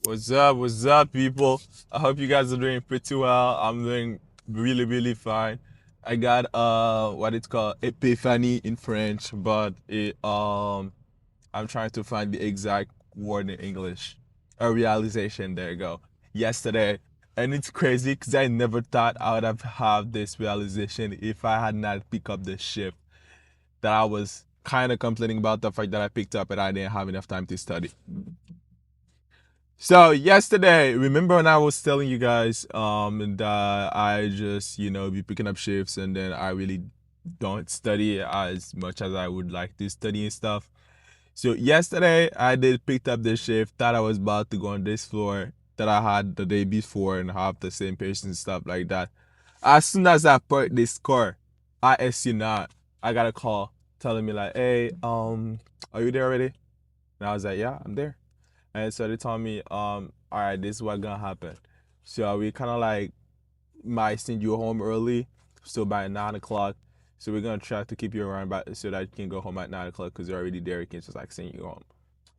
What's up, people? I hope you guys are doing pretty well. I'm doing really, really fine. I got what it's called epiphany in French, but I'm trying to find the exact word in English. A realization. There you go. Yesterday, and it's crazy because I never thought I would have this realization if I had not picked up the shift that I was kind of complaining about the fact that I picked up and I didn't have enough time to study. So yesterday, remember when I was telling you guys that I just be picking up shifts and then I really don't study as much as I would like to study and stuff. So yesterday I did picked up this shift, thought I was about to go on this floor that I had the day before and have the same patient and stuff like that. As soon as I parked this car, I see not. I got a call telling me like, hey, are you there already? And I was like, yeah, I'm there. And so they told me, all right, this is what gonna happen. So we kind of like might send you home early, so by 9 o'clock. So we're gonna try to keep you around, so that you can go home at 9 o'clock because you're already there. We can just like send you home.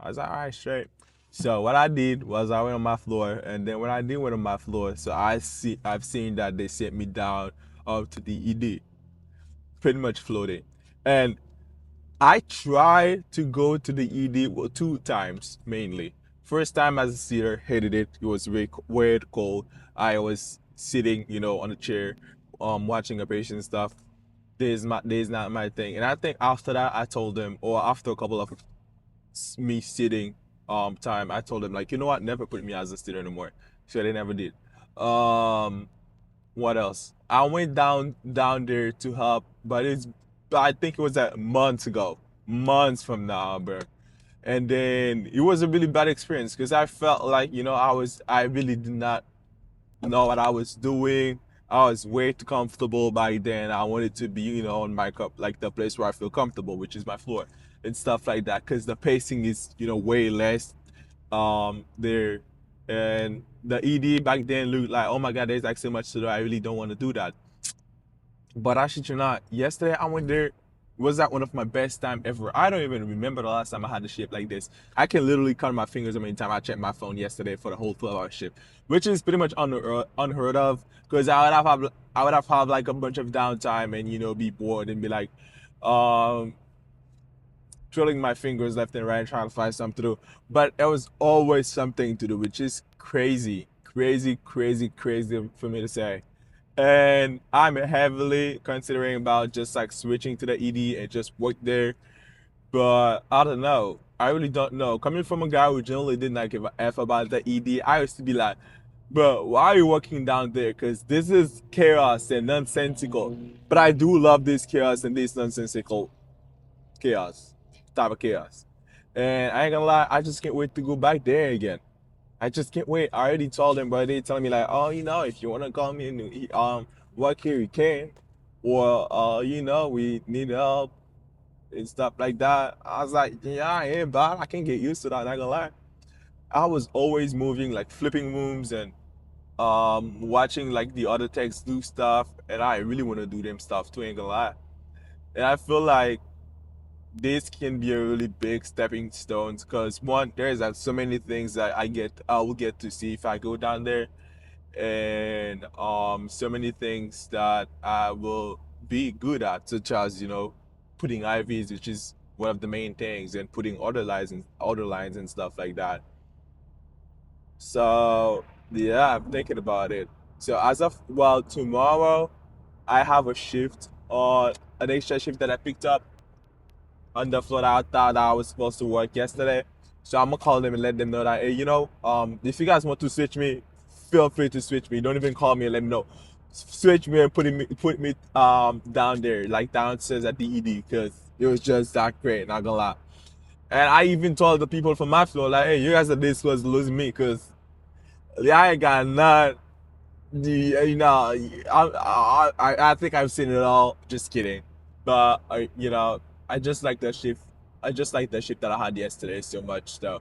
I was like, all right, straight. So what I did was I went on my floor, and then when I did went on my floor, so I've seen that they sent me down up to the ED, pretty much floating, and I tried to go to the ED two times mainly. First time as a seater, hated it. It was weird, cold. I was sitting, on a chair, watching a patient and stuff. This is not my thing. And I think after that, I told them, or after a couple of me sitting, time, I told them like, you know what, never put me as a seater anymore. So they never did. Um, what else? I went down there to help, but I think it was like months ago, months from now, bro. And then it was a really bad experience because I felt like I really did not know what I was doing. I was way too comfortable by then. I wanted to be on my cup, like the place where I feel comfortable, which is my floor and stuff like that, because the pacing is way less there. And the ED back then looked like, oh my god, there's like so much to do. I really don't want to do that. But I shit you not, yesterday I went there. Was that one of my best time ever? I don't even remember the last time I had a shift like this. I can literally count my fingers how many times I checked my phone yesterday for the whole 12-hour shift, which is pretty much unheard of. Because I would have had like a bunch of downtime and be bored and be like, um, twirling my fingers left and right trying to find something to do. But there was always something to do, which is crazy, crazy, crazy, crazy for me to say. And I'm heavily considering about just like switching to the ED and just work there. But I don't know. I really don't know. Coming from a guy who generally did not give a F about the ED, I used to be like, bro, why are you working down there? Because this is chaos and nonsensical. But I do love this chaos and this nonsensical chaos, type of chaos. And I ain't gonna lie, I just can't wait to go back there again. I just can't wait. I already told them, but they telling me like, oh, if you wanna call me and work here, you can, or we need help and stuff like that. I was like, yeah, I ain't bad. I can get used to that. Not gonna lie. I was always moving, like flipping rooms and watching like the other techs do stuff, and I really want to do them stuff too. Ain't gonna lie. And I feel like this can be a really big stepping stones because one, there's like so many things that I will get to see if I go down there, and so many things that I will be good at, such as putting IVs, which is one of the main things, and putting order lines and stuff like that. So yeah, I'm thinking about it. So as of well, tomorrow I have a shift on an extra shift that I picked up on the floor that I thought I was supposed to work yesterday. So I'm gonna call them and let them know that, hey, if you guys want to switch me, feel free to switch me. Don't even call me and let me know. Switch me and put me down there, like downstairs at the ED, because it was just that great. Not gonna lie. And I even told the people from my floor, like, hey, you guys are this was losing me, because I ain't got none. I think I've seen it all. Just kidding, but I just like the shift. I just like the shift that I had yesterday so much, though,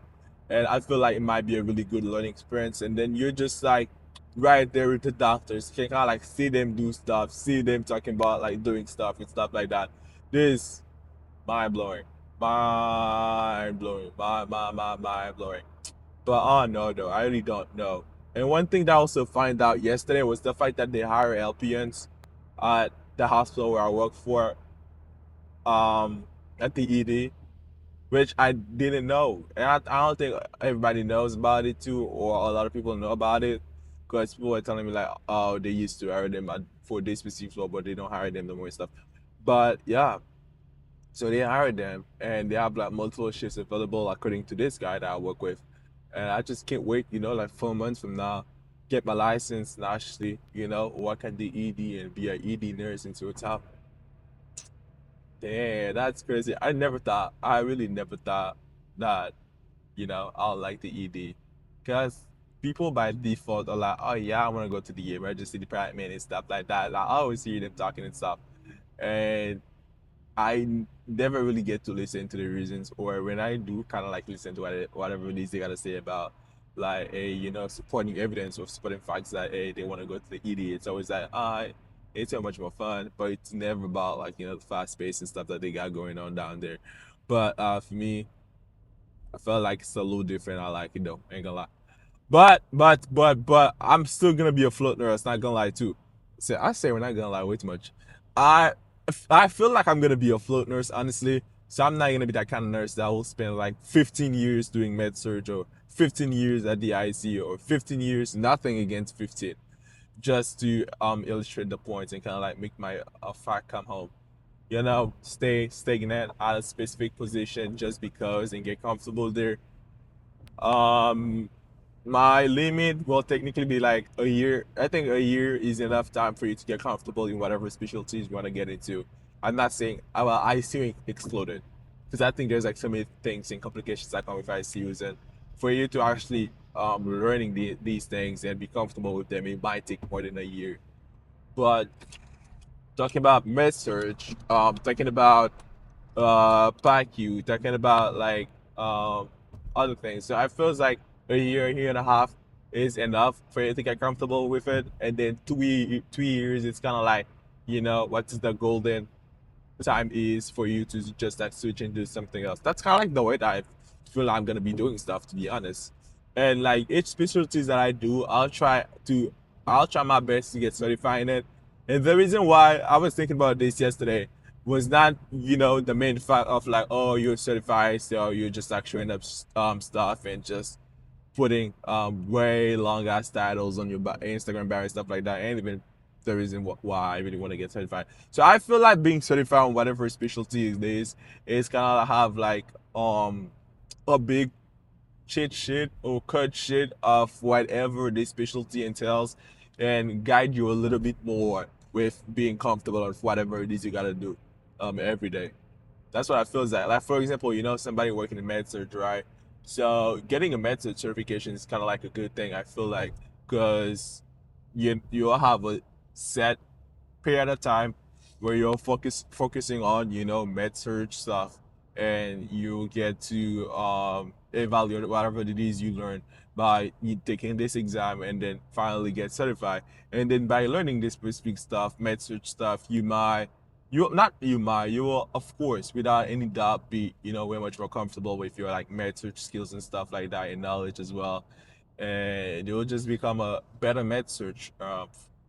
and I feel like it might be a really good learning experience. And then you're just like right there with the doctors, you can kind of like see them do stuff, see them talking about like doing stuff and stuff like that. This mind blowing, mind blowing, mind blowing. But oh no, though I really don't know. And one thing that I also find out yesterday was the fact that they hire LPNs at the hospital where I work for, um, at the ED, which I didn't know, and I don't think everybody knows about it too, or a lot of people know about it, because people are telling me like, oh, they used to hire them for this specific floor, but they don't hire them no more and stuff. But yeah, so they hired them, and they have like multiple shifts available according to this guy that I work with, and I just can't wait, like 4 months from now, get my license and actually, work at the ED and be an ED nurse into a top. Damn, that's crazy. I really never thought that, I'll like the ED. Because people by default are like, oh yeah, I want to go to the emergency department and stuff like that. Like, I always hear them talking and stuff. And never really get to listen to the reasons, or when I do, kind of like listen to whatever it is they gotta say about, like, hey, supporting evidence or supporting facts that, hey, they want to go to the ED. It's always like, it's so much more fun, but it's never about, like, the fast pace and stuff that they got going on down there. But for me, I felt like it's a little different. I like it though, ain't gonna lie. But I'm still gonna be a float nurse. Not gonna lie too. I say we're not gonna lie way too much. I I feel like I'm gonna be a float nurse, honestly. So I'm not gonna be that kind of nurse that will spend like 15 years doing med surg, or 15 years at the ICU, or 15 years nothing against 15, just to illustrate the points and kind of like make my fact come home. Stay stagnant at a specific position just because and get comfortable there. Um, my limit will technically be like a year. I think a year is enough time for you to get comfortable in whatever specialties you want to get into. I'm not saying ICU exploded, because I think there's like so many things and complications that come with ICUs, and for you to actually learning these things and be comfortable with them, it might take more than a year. But talking about med surge, talking about PACU, talking about like other things. So I feels like a year and a half is enough for you to get comfortable with it, and then 2 years, it's kind of like, what is the golden time is for you to just like switch and do something else. That's kind of like the way that I feel I'm gonna be doing stuff, to be honest. And like each specialties that I do, I'll try my best to get certified in it. And the reason why I was thinking about this yesterday was not, the main fact of like, oh, you're certified, so you're just like showing up stuff and just putting way long ass titles on your Instagram bio and stuff like that, and even the reason why I really want to get certified. So I feel like being certified on whatever specialty it is kind of have like a big cheat sheet or cut sheet of whatever this specialty entails, and guide you a little bit more with being comfortable with whatever it is you gotta do every day. That's what I feel is that. Like, for example, somebody working in med surg, right? So getting a med surg certification is kind of like a good thing, I feel like, because you'll have a set period of time where you're focusing on, med surg stuff, and you get to evaluate whatever it is you learn by you taking this exam, and then finally get certified. And then by learning this specific stuff, med surg stuff, you will, of course, without any doubt, be, way much more comfortable with your like med surg skills and stuff like that, and knowledge as well, and you'll just become a better med surg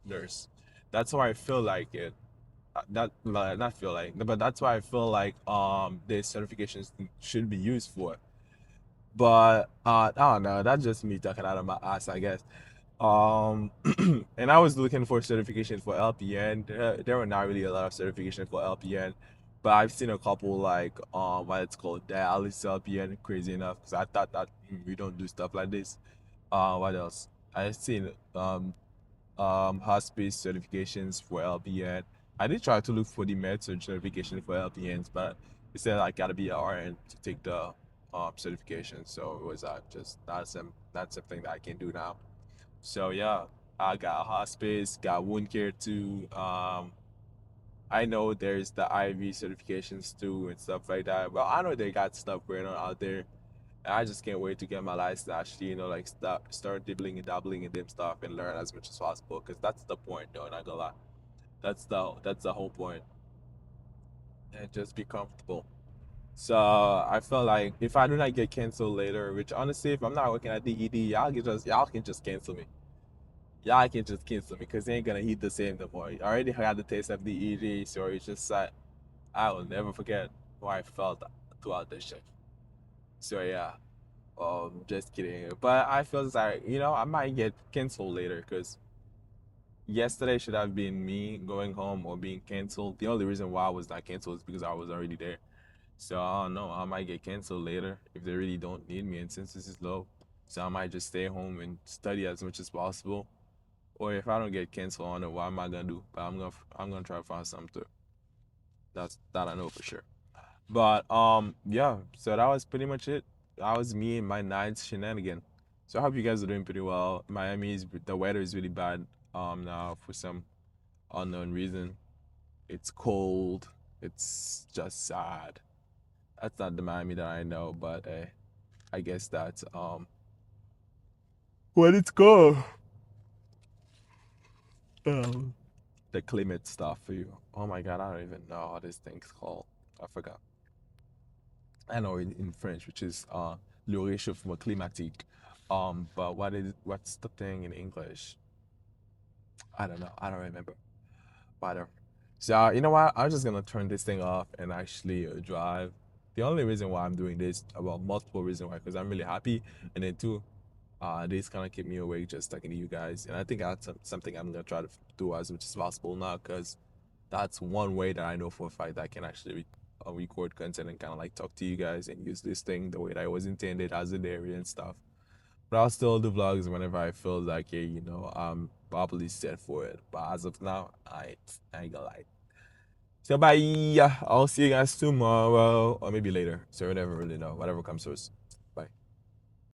nurse. That's how I feel like it. That like, not feel like, but that's why I feel like the certifications should be used for. But I don't know. That's just me talking out of my ass, I guess. Um, and I was looking for certification for LPN. There were not really a lot of certification for LPN, but I've seen a couple like what it's called dialysis LPN. Crazy enough, because I thought that we don't do stuff like this. What else? I've seen hospice certifications for LPN. I did try to look for the med surg certification for LPNs, but it said I gotta be an RN to take the certification. So it was just not something that I can do now. So yeah, I got hospice, got wound care too. I know there's the IV certifications too and stuff like that. Well, I know they got stuff going on out there. And I just can't wait to get my license, actually, like start dibbling and dabbling in them stuff and learn as much as possible. Because that's the point, though. Not gonna lie, that's the whole point. And just be comfortable. So I felt like if I do not get canceled later, which honestly, if I'm not working at the ED, y'all can just cancel me. Y'all can just cancel me because they ain't gonna hit the same no more. I already had the taste of the ED, so it's just like I will never forget how I felt throughout the shift. So yeah, just kidding. But I feel like I might get canceled later because yesterday should have been me going home or being canceled. The only reason why I was not canceled is because I was already there. So I don't know. I might get canceled later if they really don't need me, and since this is low, so I might just stay home and study as much as possible. Or if I don't get canceled, I don't know what am I gonna do. But I'm gonna try to find something. That I know for sure. But yeah. So that was pretty much it. That was me and my night shenanigan. So I hope you guys are doing pretty well. Miami is the weather is really bad now for some unknown reason. It's cold. It's just sad. That's not the Miami that I know, but I guess that's what it's called. Um, the climate stuff for you. Oh my god, I don't even know how this thing's called. I forgot. I know in French, which is le réchauffement climatique. But what's the thing in English? I don't know. I don't remember. But so you know what? I'm just gonna turn this thing off and actually drive. The only reason why I'm doing this, well, multiple reasons why, because I'm really happy, and then two, this kind of keep me awake just talking to you guys. And I think that's something I'm gonna try to do as much as possible now, because that's one way that I know for a fact that I can actually record content and kind of like talk to you guys and use this thing the way that it was intended as a diary and stuff. But I'll still do vlogs whenever I feel like, hey, I'm probably set for it. But as of now, I ain't gonna lie. So bye. I'll see you guys tomorrow or maybe later. So I never really know. Whatever comes first.